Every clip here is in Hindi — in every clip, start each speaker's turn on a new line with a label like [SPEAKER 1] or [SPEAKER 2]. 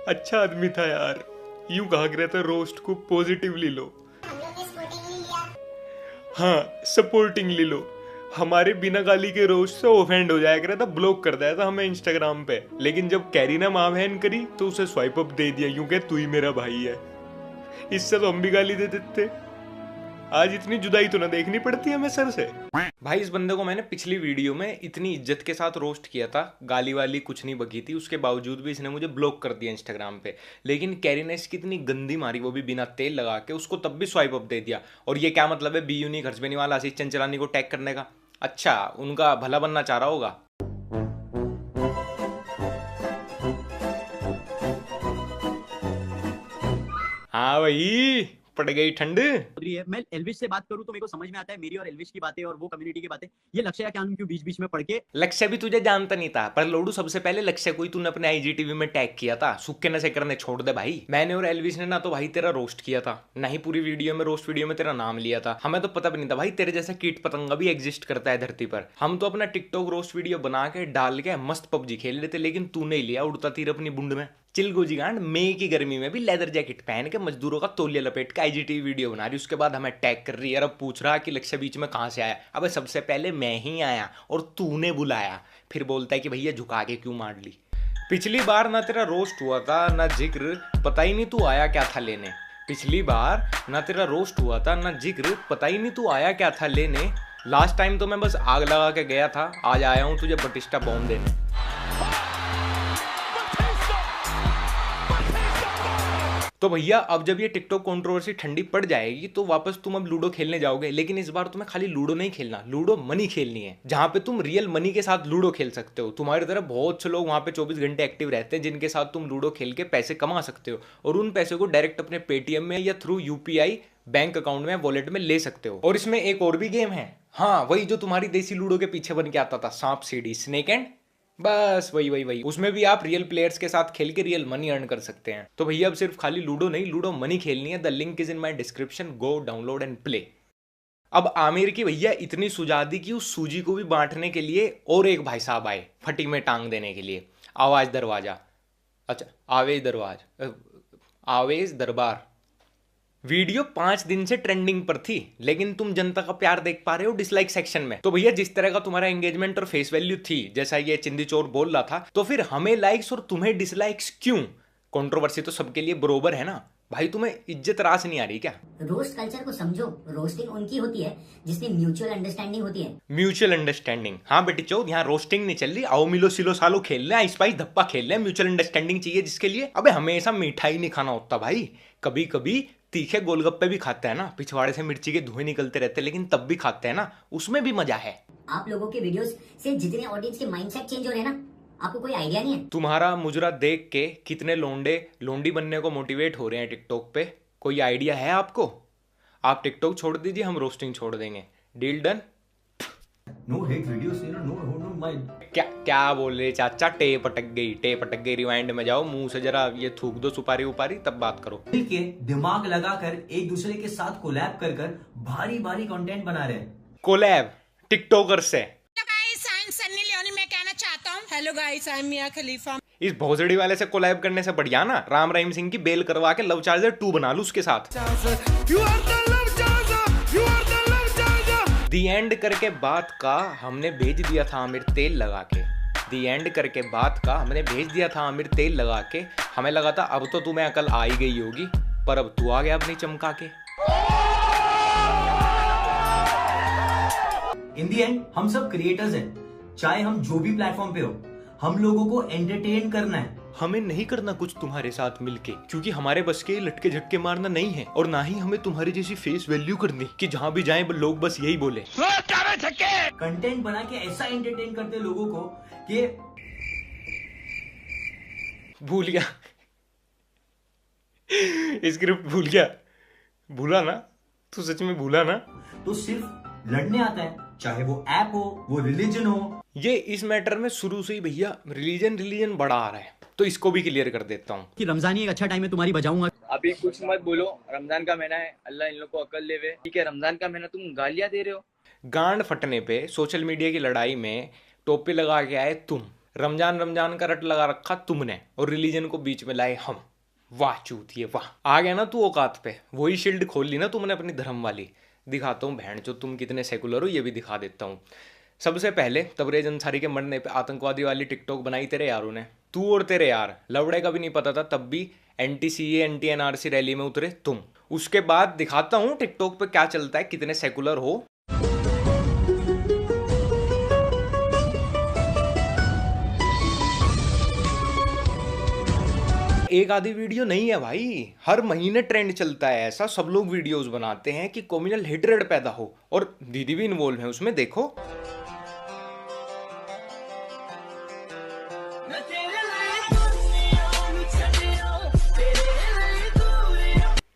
[SPEAKER 1] अच्छा आदमी था यार। यूं कहा करता रोस्ट को पॉजिटिवली लो। हाँ, सपोर्टिंगली लो। हमारे बिना गाली के रोस्ट से ऑफेंड हो जाया करता, ब्लॉक कर दिया था हमें इंस्टाग्राम पे। लेकिन जब कैरीना माँ बहन करी तो उसे स्वाइप अप दे दिया, यूं कह तू ही मेरा भाई है। इससे तो हम भी गाली दे देते। आज इतनी जुदाई तो ना देखनी पड़ती हमें सर से। भाई इस बंदे को मैंने पिछली वीडियो में इतनी इज्जत के साथ रोस्ट किया था, गाली वाली कुछ नहीं बकी थी, उसके बावजूद भी इसने मुझे ब्लॉक कर दिया इंस्टाग्राम पे। लेकिन कैरी ने इसकी इतनी गंदी मारी, वो भी बिना तेल लगा के, उसको तब भी स्वाइप अप दे दिया। और ये क्या मतलब है बी यूनी खर्च वाला आशीष चंचलानी को टैग करने का? अच्छा, उनका भला बनना चाह रहा होगा। हाँ भाई, पड़ गई ठंड।
[SPEAKER 2] रही है। मैं एल्विश से बात करूं तो मेरे को समझ में आता है मेरी और एल्विश की बातें और वो कम्युनिटी की बातें। ये लक्ष्य या क्या क्यों बीच बीच में पढ़ के।
[SPEAKER 1] लक्ष्य भी तुझे जानता नहीं था, पर लोडू सबसे पहले लक्ष्य को ही तूने अपने आईजीटीवी में टैग किया था। सुक्के नशे करने छोड़ दे भाई। मैंने और एल्विश ने ना तो भाई तेरा रोस्ट किया था, ना ही पूरी वीडियो में रोस्ट वीडियो में तेरा नाम लिया था। हमें तो पता भी नहीं था भाई तेरे जैसा कीट पतंगा भी एग्जिस्ट करता है धरती पर। हम तो अपना टिकटॉक रोस्ट वीडियो बना के डाल के मस्त पबजी खेल लेते, लेकिन तूने ही लिया उड़ता तीर अपनी बुंड में। चिल गोजी गांड, मई की गर्मी में भी लेदर जैकेट पहन के मजदूरों का तौलिया लपेट के आईजीटीवी वीडियो बना रही, उसके बाद हमें टैग कर रही है। अब पूछ रहा कि लक्ष्य बीच में कहां से आया? अबे सबसे पहले मैं ही आया और तूने बुलाया, फिर बोलता है कि भैया झुका के क्यों मार ली। पिछली बार ना तेरा रोस्ट हुआ था ना जिक्र, पता ही नहीं तू आया क्या था लेने। पिछली बार ना तेरा रोस्ट हुआ था ना जिक्र, पता ही नहीं तू आया क्या था लेने। लास्ट टाइम तो मैं बस आग लगा के गया था, आज आया हूं तुझे बटिस्टा बॉम्ब देने। तो भैया अब जब ये टिकटॉक कंट्रोवर्सी ठंडी पड़ जाएगी तो वापस तुम अब लूडो खेलने जाओगे, लेकिन इस बार तुम्हें खाली लूडो नहीं खेलना, लूडो मनी खेलनी है, जहां पे तुम रियल मनी के साथ लूडो खेल सकते हो। तुम्हारी तरह बहुत से लोग वहां पे 24 घंटे एक्टिव रहते हैं, जिनके साथ तुम लूडो खेल के पैसे कमा सकते हो, और उन पैसे को डायरेक्ट अपने पेटीएम में या थ्रू यूपीआई बैंक अकाउंट में वॉलेट में ले सकते हो। और इसमें एक और भी गेम है, हाँ वही जो तुम्हारी देसी लूडो के पीछे बन के आता था, सांप सीढ़ी, स्नेक एंड, बस वही उसमें भी आप रियल प्लेयर्स के साथ खेल के रियल मनी अर्न कर सकते हैं। तो भैया अब सिर्फ खाली लूडो नहीं, लूडो मनी खेलनी है। The link is in my description, go download and play. अब आमिर की भैया इतनी सुजा दी कि उस सूजी को भी बांटने के लिए और एक भाई साहब आए फटी में टांग देने के लिए। आवाज दरवाजा, अच्छा आवेज दरवाज, आवेज दरबार। वीडियो 5 दिन से ट्रेंडिंग पर थी, लेकिन तुम जनता का प्यार देख पा रहे हो डिसलाइक सेक्शन में। तो भैया जिस तरह का तुम्हारा एंगेजमेंट और फेस वैल्यू थी, जैसा ये चिंदी चोर बोल रहा था, तो फिर हमें लाइक्स और तुम्हें डिसलाइक्स क्यों? कंट्रोवर्सी तो सबके लिए बरोबर है ना भाई। तुम्हें इज्जत रास नहीं आ रही क्या?
[SPEAKER 3] रोस्ट कल्चर को समझो, रोस्टिंग उनकी होती है जिसमें म्यूचुअल अंडरस्टैंडिंग होती है।
[SPEAKER 1] म्यूचुअल अंडरस्टैंडिंग, हाँ बेटी चौथ, यहाँ रोस्टिंग नहीं चल रही। आओ मिलो सिलो सालो खेल रहे हैं, स्पाइस धप्पा खेल रहे हैं। म्यूचुअल अंडरस्टैंडिंग चाहिए जिसके लिए, अबे हमेशा मिठाई नहीं खाना होता भाई, कभी कभी तीखे गोलगप्पे भी खाते हैं ना, पिछवाड़े से मिर्ची के धुएं निकलते रहते हैं, लेकिन तब भी खाते हैं ना, उसमें भी मजा है।
[SPEAKER 3] आप लोगों के वीडियोस से जितने ऑडियंस के माइंडसेट चेंज हो रहे हैं ना, आपको कोई आइडिया नहीं है।
[SPEAKER 1] तुम्हारा मुजरा देख के कितने लोंडे लोंडी बनने को मोटिवेट हो रहे हैं टिकटॉक पे, कोई आइडिया है आपको? आप टिकटॉक छोड़ दीजिए, हम रोस्टिंग छोड़ देंगे, deal done.
[SPEAKER 4] No hate videos, no, my.
[SPEAKER 1] क्या क्या बोल रहे चाचा? टेप अटक गई। रिवाइंड में जाओ, मुंह से जरा ये थूक दो सुपारी उपारी, तब बात करो।
[SPEAKER 4] के दिमाग लगाकर एक दूसरे के साथ कोलैब कर कर भारी भारी कंटेंट बना रहे हैं।
[SPEAKER 1] कोलैब टिकटॉकर से।
[SPEAKER 5] सन्नी लियोनी मैं कहना चाहता हूँ, हेलो गाइस, आई एम मिया खलीफा।
[SPEAKER 1] इस भोसड़ी वाले से कोलैब करने से बढ़िया ना राम रहीम सिंह की बेल करवा के लव चार्जर 2 बना लूं उसके साथ। दी एंड करके बात का हमने भेज दिया था आमिर तेल लगा के। दी एंड करके बात का हमने भेज दिया था आमिर तेल लगा के। हमें लगा था अब तो तुम्हें अकल आ ही गई होगी, पर अब तू आ गया अपनी चमका के।
[SPEAKER 4] इन दी एंड हम सब क्रिएटर्स हैं, चाहे हम जो भी प्लेटफॉर्म पे हो, हम लोगों को एंटरटेन करना है।
[SPEAKER 1] हमें नहीं करना कुछ तुम्हारे साथ मिलके, क्योंकि हमारे बस के लटके झटके मारना नहीं है, और ना ही हमें तुम्हारी जैसी फेस वैल्यू करनी कि जहां भी जाएं लोग बस यही बोले
[SPEAKER 4] कंटेंट बना के ऐसा एंटरटेन करते लोगों को कि
[SPEAKER 1] भूल गया स्क्रिप्ट भूल गया। भूला ना तू, सच में भूला ना।
[SPEAKER 4] तो सिर्फ लड़ने आता है, चाहे वो ऐप हो, वो रिलीजन हो।
[SPEAKER 1] ये इस मैटर में शुरू से ही भैया रिलीजन बड़ा आ रहा है, तो इसको भी क्लियर कर देता हूँ
[SPEAKER 2] कि रमजान ही एक अच्छा टाइम है, तुम्हारी बजाऊंगा।
[SPEAKER 6] अभी कुछ मत बोलो, रमजान का महीना है, अल्लाह इन लोग को अकल देवे। ठीक है, रमजान का महीना तुम गालियां दे रहे हो।
[SPEAKER 1] गांड फटने पे सोशल मीडिया की लड़ाई में टोपी लगा के आए तुम। रमजान रमजान का रट लगा रखा तुमने और रिलीजन को बीच में लाए हम। वाह चूतिए वाह, आ गया ना तू औकात पे, वही शील्ड खोल ली ना तुमने अपनी धर्म वाली। दिखाता हूँ बहन जो तुम कितने सेकुलर हो, ये भी दिखा देता हूँ। सबसे पहले तबरेज अंसारी के मरने पे आतंकवादी वाली टिकटॉक बनाई तेरे यारों ने, तू और तेरे यार। लवड़े का भी नहीं पता था तब भी anti CA anti NRC rally में उतरे तुम। उसके बाद दिखाता हूँ टिकटॉक पे क्या चलता है, कितने सेकुलर हो। एक आधी वीडियो नहीं है भाई, हर महीने ट्रेंड चलता है ऐसा। सब लोग वीडियोस बनाते हैं कि कम्युनल हेट्रेड पैदा हो, और दीदी भी इन्वॉल्व है उसमें। देखो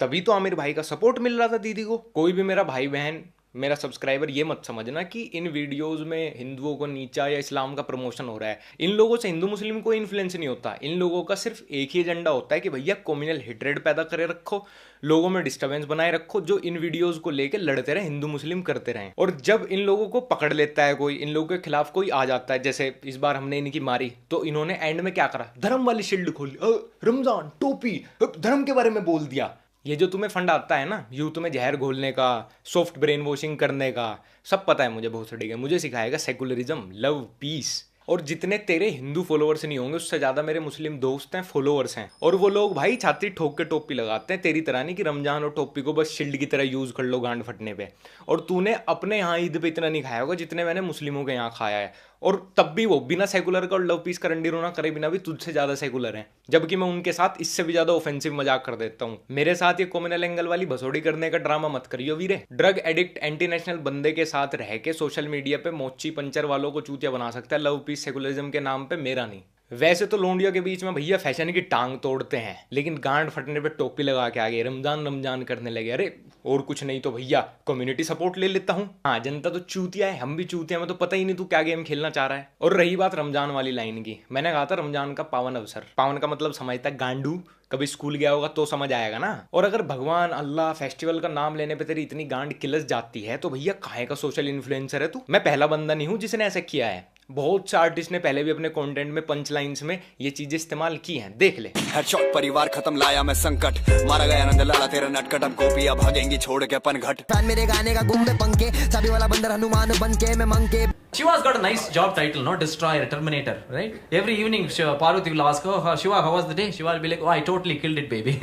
[SPEAKER 1] तभी तो आमिर भाई का सपोर्ट मिल रहा था दीदी को। कोई भी मेरा भाई बहन, मेरा सब्सक्राइबर ये मत समझना कि इन वीडियोस में हिंदुओं को नीचा या इस्लाम का प्रमोशन हो रहा है। इन लोगों से हिंदू मुस्लिम कोई इन्फ्लुएंस नहीं होता। इन लोगों का सिर्फ एक ही एजेंडा होता है कि भैया कम्युनल हेट्रेड पैदा करे रखो, लोगों में डिस्टर्बेंस बनाए रखो, जो इन वीडियोस को लेकर लड़ते रहे, हिंदू मुस्लिम करते रहे। और जब इन लोगों को पकड़ लेता है कोई, इन लोगों के खिलाफ कोई आ जाता है, जैसे इस बार हमने इनकी मारी, तो इन्होंने एंड में क्या करा, धर्म वाली शील्ड खोली, रमजान टोपी धर्म के बारे में बोल दिया। ये जो तुम्हें फंड आता है ना यूथ में जहर घोलने का, सॉफ्ट ब्रेन वॉशिंग करने का, सब पता है मुझे बहुत सटीक है। मुझे सिखाएगा सेकुलरिज्म, लव, पीस। और जितने तेरे हिंदू फॉलोअर्स नहीं होंगे उससे ज्यादा मेरे मुस्लिम दोस्त हैं, फॉलोअर्स हैं। और वो लोग भाई छाती ठोक के टोपी लगाते हैं, तेरी तरह नहीं कि रमजान और टोपी को बस शील्ड की तरह यूज कर लो गांड फटने पे। और तूने अपने यहाँ ईद पे इतना नहीं खाया होगा जितने मैंने मुस्लिमों के यहाँ खाया है, और तब भी वो बिना सेकुलर का और लव पीस का रंडी रोना करे बिना भी तुझसे ज्यादा सेकुलर हैं, जबकि मैं उनके साथ इससे भी ज्यादा ऑफेंसिव मजाक कर देता हूँ। मेरे साथ ये कम्युनल एंगल वाली भसोड़ी करने का ड्रामा मत करियो वीरे। ड्रग एडिक्ट एंटी नेशनल बंदे के साथ रह के सोशल मीडिया पे मोची पंचर वालों को चूतिया बना सकता है लव पीस सेकुलरिज्म के नाम पे, मेरा नहीं। वैसे तो लोंडियों के बीच में भैया फैशन की टांग तोड़ते हैं, लेकिन गांड फटने पे टोपी लगा के आगे रमजान रमजान करने लगे। अरे और कुछ नहीं तो भैया कम्युनिटी सपोर्ट ले लेता हूँ। हाँ जनता तो चूतिया है, हम भी चूतिया, में तो पता ही नहीं तू क्या गेम खेलना चाह रहा है। और रही बात रमजान वाली लाइन की, मैंने कहा था रमजान का पावन अवसर, पावन का मतलब समझता है गांडू, कभी स्कूल गया होगा तो समझ आएगा ना। और अगर भगवान अल्लाह फेस्टिवल का नाम लेने पे तेरी इतनी गांड किलस जाती है तो भैया काहे का सोशल इन्फ्लुएंसर है तू। मैं पहला बंदा नहीं हूं जिसने ऐसा किया है, बहुत से आर्टिस्ट ने पहले भी अपने कंटेंट में पंच लाइन्स में ये चीजें इस्तेमाल की हैं, देख ले।
[SPEAKER 7] हेडशॉट परिवार खत्म, लाया मैं संकट, मारा गया नंद लाला तेरा नटखट, अब गोपियां भागेंगी छोड़ के पनघट।
[SPEAKER 8] मेरे गाने का गुम्बे पंखे, सभी वाला बंदर हनुमान बन के मैं मंके।
[SPEAKER 9] Shiva's got a nice job title, no? Destroyer, Terminator, right? Every evening, Parvati will ask, oh, Shiva, how was the day? Shiva will be like, oh, I totally killed it, baby.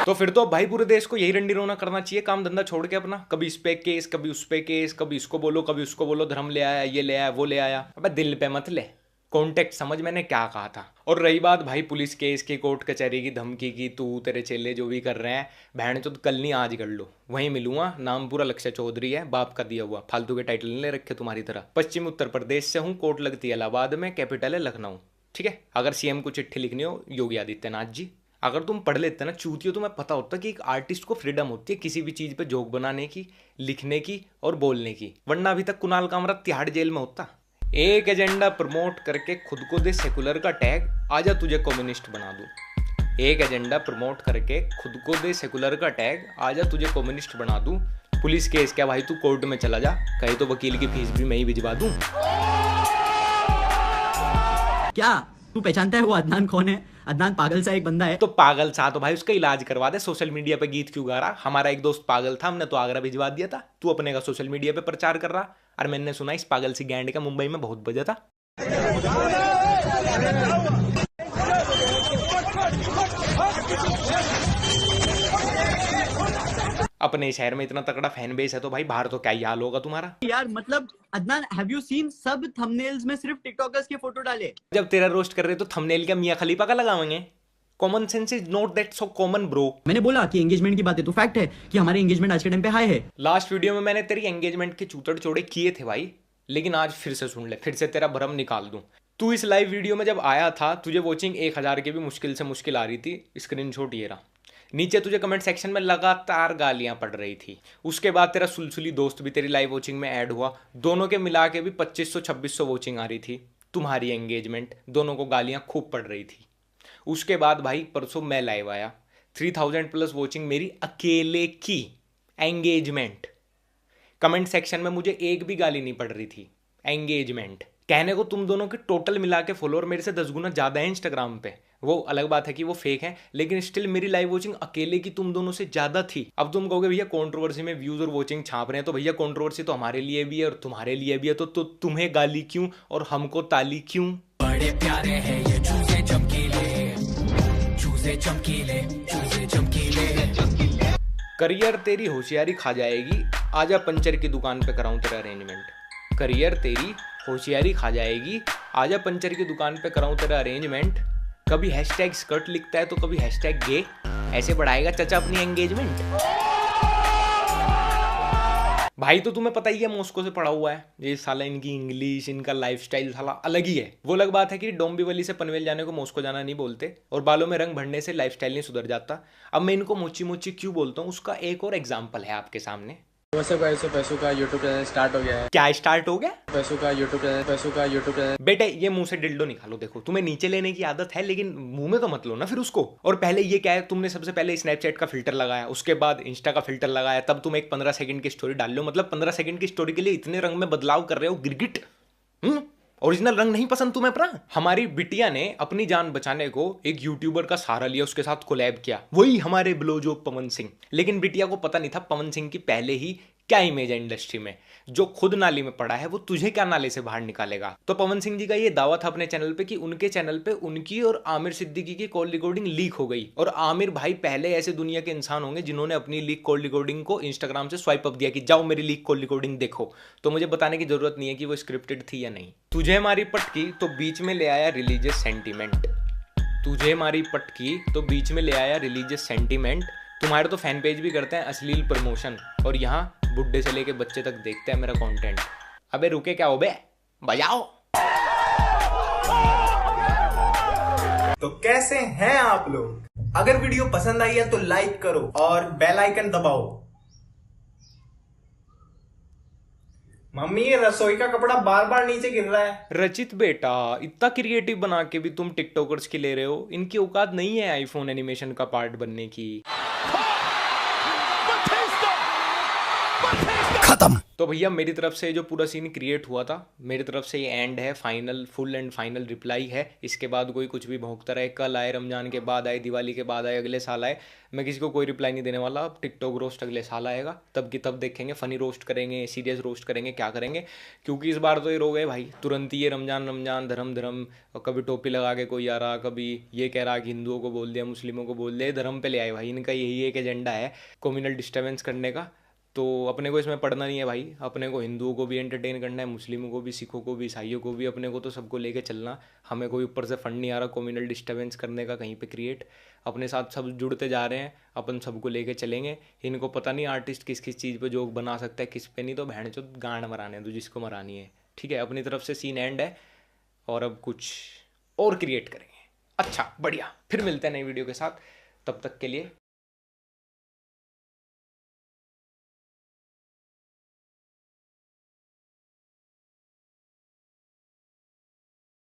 [SPEAKER 1] तो फिर तो भाई पूरे देश को यही रंडी रोना करना चाहिए, काम धंधा छोड़ के अपना। कभी इस पे केस, कभी उस पे केस, कभी इसको बोलो, कभी उसको बोलो, धर्म ले आया, ये ले आया, वो ले आया। अबे दिल पे मत ले, कॉन्टेक्ट समझ मैंने क्या कहा था। और रही बात भाई पुलिस केस की, कोर्ट कचहरी की, धमकी की, तू तेरे चेले जो भी कर रहे हैं, बहन चोद कल नहीं आज कर लो, वहीं मिलूंगा। नाम पूरा लक्ष्य चौधरी है, बाप का दिया हुआ, फालतू के टाइटल नहीं ले रखे तुम्हारी तरह। पश्चिमी उत्तर प्रदेश से हूँ, कोर्ट लगती है इलाहाबाद में, कैपिटल है लखनऊ, ठीक है। अगर सीएम को चिट्ठी लिखनी हो योगी आदित्यनाथ जी, अगर तुम पढ़ लेते ना चूतियो, तुम्हें पता होता कि एक आर्टिस्ट को फ्रीडम होती है किसी भी चीज पे जोक बनाने की, लिखने की और बोलने की, वरना अभी तक कुणाल कामरा तिहाड़ जेल में होता। एक एजेंडा प्रमोट करके खुद को दे सेकुलर का टैग, आजा तुझे कम्युनिस्ट बना दूं। एक एजेंडा प्रमोट करके खुद को दे सेकुलर का टैग, आजा तुझे कम्युनिस्ट बना दूं। पुलिस केस क्या भाई, तू कोर्ट में चला जा, कहीं तो वकील की फीस भी मैं ही भिजवा दूं।
[SPEAKER 2] क्या तू पहचानता है वो अदनान कौन है? अदनान पागल सा एक बंदा है।
[SPEAKER 1] तो पागल सा तो भाई उसका इलाज करवा दे, सोशल मीडिया पे गीत क्यों गा रहा? हमारा एक दोस्त पागल था, हमने तो आगरा भिजवा दिया था, तू अपने का सोशल मीडिया पे प्रचार कर रहा। और मैंने सुना इस पागल सी गैंड का मुंबई में बहुत बजा था। अपने शहर में इतना तगड़ा फैन बेस है तो भाई बाहर तो क्या ही हाल होगा तुम्हारा।
[SPEAKER 2] यार मतलब अदनान, हैव यू सीन सब थंबनेल्स में सिर्फ टिकटॉकर्स के फोटो डाले।
[SPEAKER 1] जब तेरा रोस्ट कर रहे तो थंबनेल क्या मियां खलीफा का लगाएंगे? Common sense is not that so common bro.
[SPEAKER 2] मैंने बोला कि एंगेजमेंट की बात है तो फैक्ट है कि हमारे एंगेजमेंट आज के टाइम पे हाई है।
[SPEAKER 1] लास्ट वीडियो में मैंने तेरी एंगेजमेंट के चूतड़ चौड़े किए थे भाई, लेकिन आज फिर से सुन ले, फिर से तेरा भरम निकाल दूं। तू इस लाइव वीडियो में जब आया था तुझे वॉचिंग 1000 की भी मुश्किल से मुश्किल आ रही थी, स्क्रीनशॉट ये रहा। नीचे तुझे कमेंट सेक्शन में लगातार गालियां पड़ रही थी। उसके बाद तेरा सुलसुली दोस्त भी तेरी लाइव वॉचिंग में ऐड हुआ, दोनों के मिला के भी 2500-2600 वॉचिंग आ रही थी। तुम्हारी एंगेजमेंट, दोनों को गालियां खूब पड़ रही थी। उसके बाद भाई परसों मैं लाइव आया, 3000+ वॉचिंग मेरी अकेले की एंगेजमेंट। कमेंट सेक्शन में मुझे एक भी गाली नहीं पड़ रही थी। एंगेजमेंट कहने को तुम दोनों के टोटल मिला के फॉलोअर मेरे से 10 गुना ज़्यादा है इंस्टाग्राम पे। वो अलग बात है कि वो फेक है, लेकिन स्टिल मेरी लाइव वॉचिंग अकेले की तुम दोनों से ज़्यादा थी। अब तुम कहोगे भैया कंट्रोवर्सी में व्यूज़ और वॉचिंग छाप रहे हैं, तो भैया कंट्रोवर्सी तो हमारे लिए भी है और तुम्हारे लिए भी है, तो तुम्हें गाली क्यों और हमको ताली क्यों?
[SPEAKER 8] बड़े प्यारे हैं ये चूजे चमकीले, चूजे चमकीले, चूजे चमकीले।
[SPEAKER 1] करियर तेरी होशियारी खा जाएगी, आजा पंचर की दुकान पे कराऊं तेरा अरेंजमेंट। करियर तेरी होशियारी खा जाएगी, आजा पंचर की दुकान पे कराऊं तेरा अरेंजमेंट। कभी हैशटैग स्कर्ट लिखता है तो कभी हैशटैग गे, ऐसे बढ़ाएगा चाचा अपनी एंगेजमेंट। भाई तो तुम्हें पता ही है मॉस्को से पढ़ा हुआ है, ये साला इनकी इंग्लिश, इनका लाइफस्टाइल साला अलग ही है। वो अलग बात है कि डोंबिवली से पनवेल जाने को मॉस्को जाना नहीं बोलते, और बालों में रंग भरने से लाइफस्टाइल नहीं सुधर जाता। अब मैं इनको मोची मोची क्यों बोलता हूँ, उसका एक और एग्जाम्पल है आपके सामने।
[SPEAKER 6] वैसे पैसों का यूट्यूब चैनल स्टार्ट हो गया है।
[SPEAKER 1] क्या स्टार्ट हो गया?
[SPEAKER 6] पैसों का यूट्यूब चैनल।
[SPEAKER 1] बेटे ये मुंह से डिल्डो निकालो, देखो तुम्हें नीचे लेने की आदत है, लेकिन मुंह में तो मत लो ना फिर उसको। और पहले ये क्या है, तुमने सबसे पहले स्नैपचैट का फिल्टर लगाया, उसके बाद इंस्टा का फिल्टर लगाया, तब तुम एक 15 सेकंड की स्टोरी डाल लो। मतलब 15 सेकंड की स्टोरी के लिए इतने रंग में बदलाव कर रहे हो, गिरगिट। ओरिजिनल रंग नहीं पसंद तुम्हें अपना? हमारी बिटिया ने अपनी जान बचाने को एक यूट्यूबर का सहारा लिया, उसके साथ कोलैब किया, वही हमारे ब्लोजो पवन सिंह। लेकिन बिटिया को पता नहीं था पवन सिंह की पहले ही क्या इमेज है इंडस्ट्री में। जो खुद नाली में पड़ा है वो तुझे क्या नाले से बाहर निकालेगा। तो पवन सिंह जी का ये दावा था अपने चैनल पे कि उनके चैनल पे उनकी और आमिर सिद्दीकी की कॉल रिकॉर्डिंग लीक हो गई, और आमिर भाई पहले ऐसे दुनिया के इंसान होंगे जिन्होंने अपनी लीक कॉल रिकॉर्डिंग को इंस्टाग्राम से स्वाइप अप दिया कि जाओ मेरी लीक कॉल रिकॉर्डिंग देखो। तो मुझे बताने की जरूरत नहीं है कि वो स्क्रिप्टेड थी या नहीं। तुझे मारी पटकी तो बीच में ले आया रिलीजियस सेंटीमेंट। तुझे मारी पटकी तो बीच में ले आया रिलीजियस सेंटीमेंट। तुम्हारे तो फैन पेज भी करते हैं अश्लील प्रमोशन, और यहाँ बुड्ढे से लेके बच्चे तक देखते हैं मेरा कंटेंट। अबे रुके क्या हो बे, बजाओ।
[SPEAKER 10] तो कैसे हैं आप लोग? अगर वीडियो पसंद आई है तो लाइक करो और बेल आइकन दबाओ। मम्मी ये रसोई का कपड़ा बार बार नीचे गिर रहा है।
[SPEAKER 1] रचित बेटा, इतना क्रिएटिव बना के भी तुम टिकटॉकर्स की ले रहे हो, इनकी औकात नहीं है आईफोन एनिमेशन का पार्ट बनने की।
[SPEAKER 8] खत्म।
[SPEAKER 1] तो भैया मेरी तरफ से जो पूरा सीन क्रिएट हुआ था, मेरी तरफ से ये एंड है, final, full and final reply है। इसके बाद कोई कुछ भी भौंकता रहे, कल आए, रमजान के बाद आए, दिवाली के बाद आए, अगले साल आए, मैं किसी को कोई रिप्लाई नहीं देने वाला। अब टिकटॉक रोस्ट अगले साल आएगा, तब की तब देखेंगे, फनी रोस्ट करेंगे, सीरियस रोस्ट करेंगे, क्या करेंगे। क्योंकि इस बार तो ये रो गए भाई, तुरंत ही ये रमजान धर्म, और कभी टोपी लगा के कोई आ रहा, कभी ये कह रहा कि हिंदुओं को बोल दिया, मुस्लिमों को बोल दिया, धर्म पे ले आए भाई। इनका यही एक एजेंडा है, कम्युनल डिस्टर्बेंस करने का। तो अपने को इसमें पढ़ना नहीं है भाई, अपने को हिंदुओं को भी एंटरटेन करना है, मुस्लिमों को भी, सिखों को भी, ईसाइयों को भी, अपने को तो सबको लेके चलना। हमें कोई ऊपर से फंड नहीं आ रहा कम्युनल डिस्टर्बेंस करने का कहीं पे क्रिएट। अपने साथ सब जुड़ते जा रहे हैं, अपन सबको लेके चलेंगे। इनको पता नहीं आर्टिस्ट किस किस चीज़ पे जोक बना सकता है, किस पे नहीं, तो बहन चो गांड मराने दो जिसको मरानी है, ठीक है। अपनी तरफ से सीन एंड है, और अब कुछ और क्रिएट करेंगे। अच्छा बढ़िया, फिर मिलते हैं नई वीडियो के साथ, तब तक के लिए